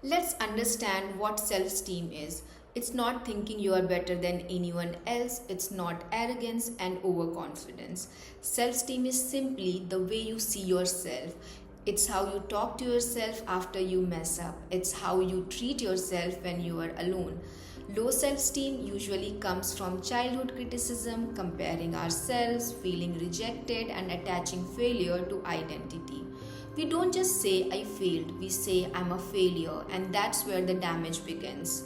Let's understand what self-esteem is. It's not thinking you are better than anyone else. It's not arrogance and overconfidence. Self-esteem is simply the way you see yourself. It's how you talk to yourself after you mess up. It's how you treat yourself when you are alone. Low self-esteem usually comes from childhood criticism, comparing ourselves, feeling rejected, and attaching failure to identity. We don't just say I failed, we say I'm a failure, and that's where the damage begins.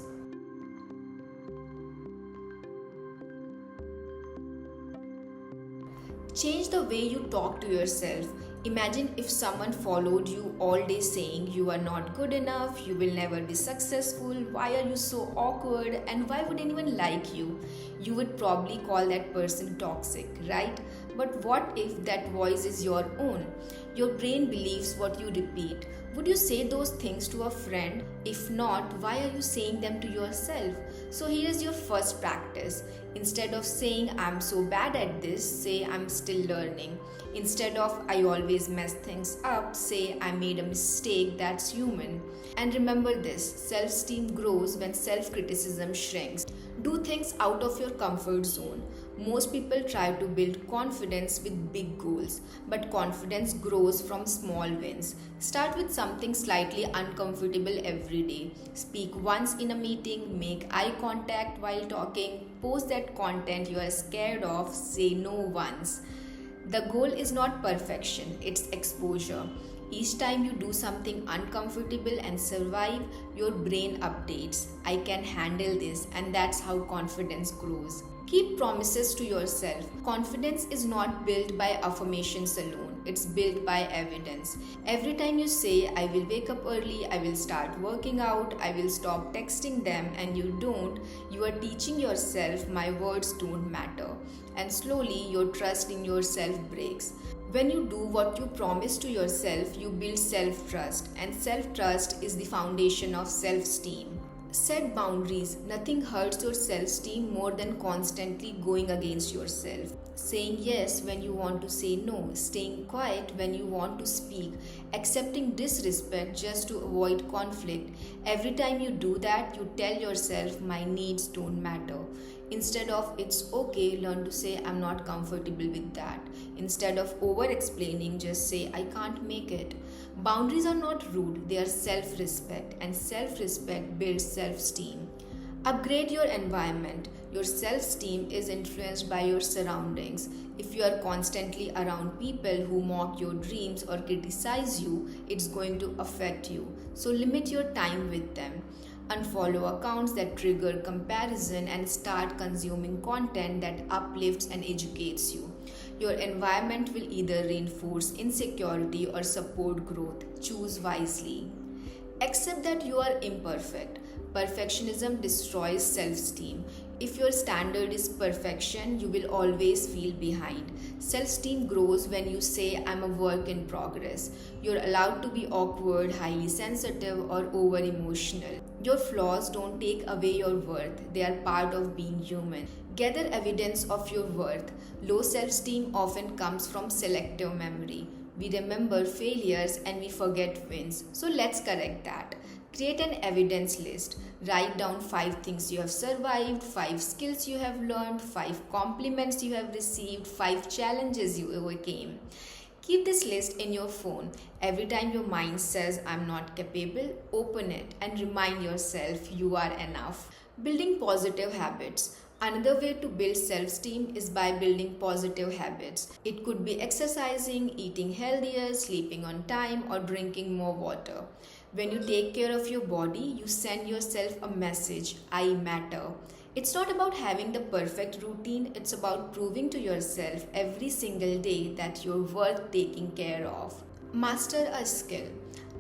Change the way you talk to yourself. Imagine if someone followed you all day saying you are not good enough, you will never be successful, why are you so awkward, and why would anyone like you? You would probably call that person toxic, right? But what if that voice is your own? Your brain believes what you repeat. Would you say those things to a friend? If not, why are you saying them to yourself? So here is your first practice. Instead of saying I'm so bad at this, say I'm still learning. Instead of I always mess things up, say I made a mistake, that's human. And remember this, self-esteem grows when self-criticism shrinks. Do things out of your comfort zone. Most people try to build confidence with big goals, but confidence grows from small wins. Start with something slightly uncomfortable every day. Speak once in a meeting, make eye contact while talking, post that content you are scared of, say no once. The goal is not perfection, it's exposure. Each time you do something uncomfortable and survive, your brain updates. I can handle this, and that's how confidence grows. Keep promises to yourself. Confidence is not built by affirmations alone, it's built by evidence. Every time you say, I will wake up early, I will start working out, I will stop texting them, and you don't, you are teaching yourself my words don't matter. And slowly, your trust in yourself breaks. When you do what you promise to yourself, you build self-trust, and self-trust is the foundation of self-esteem. Set boundaries. Nothing hurts your self-esteem more than constantly going against yourself. Saying yes when you want to say no, staying quiet when you want to speak, accepting disrespect just to avoid conflict. Every time you do that, you tell yourself my needs don't matter. Instead of it's okay, learn to say I'm not comfortable with that. Instead of over explaining, just say I can't make it. Boundaries are not rude, they are self respect, and self respect builds self esteem. Upgrade your environment. Your self esteem is influenced by your surroundings. If you are constantly around people who mock your dreams or criticize you, it's going to affect you. So limit your time with them. Unfollow accounts that trigger comparison and start consuming content that uplifts and educates you. Your environment will either reinforce insecurity or support growth. Choose wisely. Accept that you are imperfect. Perfectionism destroys self-esteem. If your standard is perfection, you will always feel behind. Self-esteem grows when you say, I'm a work in progress. You're allowed to be awkward, highly sensitive, or over-emotional. Your flaws don't take away your worth. They are part of being human. Gather evidence of your worth. Low self-esteem often comes from selective memory. We remember failures and we forget wins. So let's correct that. Create an evidence list. Write down 5 things you have survived, 5 skills you have learned, 5 compliments you have received, 5 challenges you overcame. Keep this list in your phone. Every time your mind says, I'm not capable, open it and remind yourself you are enough. Building positive habits. Another way to build self-esteem is by building positive habits. It could be exercising, eating healthier, sleeping on time, or drinking more water. When you take care of your body, you send yourself a message, I matter. It's not about having the perfect routine, it's about proving to yourself every single day that you're worth taking care of. Master a skill.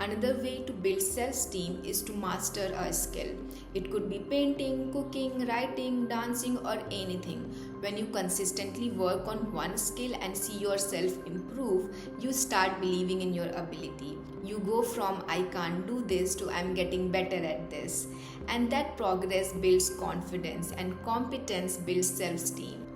Another way to build self-esteem is to master a skill. It could be painting, cooking, writing, dancing, or anything. When you consistently work on one skill and see yourself improve, you start believing in your ability. You go from I can't do this to I'm getting better at this. And that progress builds confidence, and competence builds self-esteem.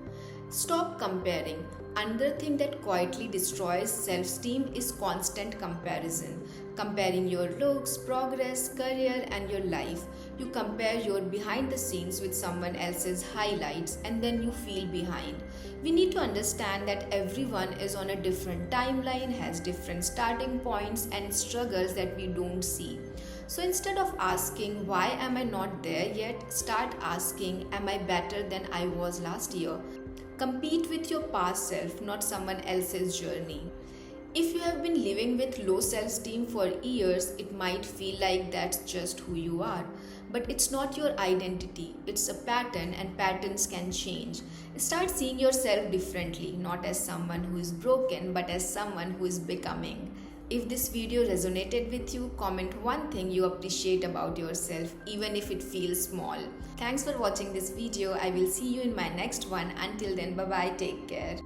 Stop comparing. Another thing that quietly destroys self esteem is constant comparison. Comparing your looks, progress, career, and your life. You compare your behind the scenes with someone else's highlights and then you feel behind. We need to understand that everyone is on a different timeline, has different starting points, and struggles that we don't see. So instead of asking, why am I not there yet? Start asking, am I better than I was last year? Compete with your past self, not someone else's journey. If you have been living with low self esteem for years, it might feel like that's just who you are. But it's not your identity, it's a pattern, and patterns can change. Start seeing yourself differently, not as someone who is broken, but as someone who is becoming. If this video resonated with you, comment one thing you appreciate about yourself, even if it feels small. Thanks for watching this video. I will see you in my next one. Until then, bye bye, take care.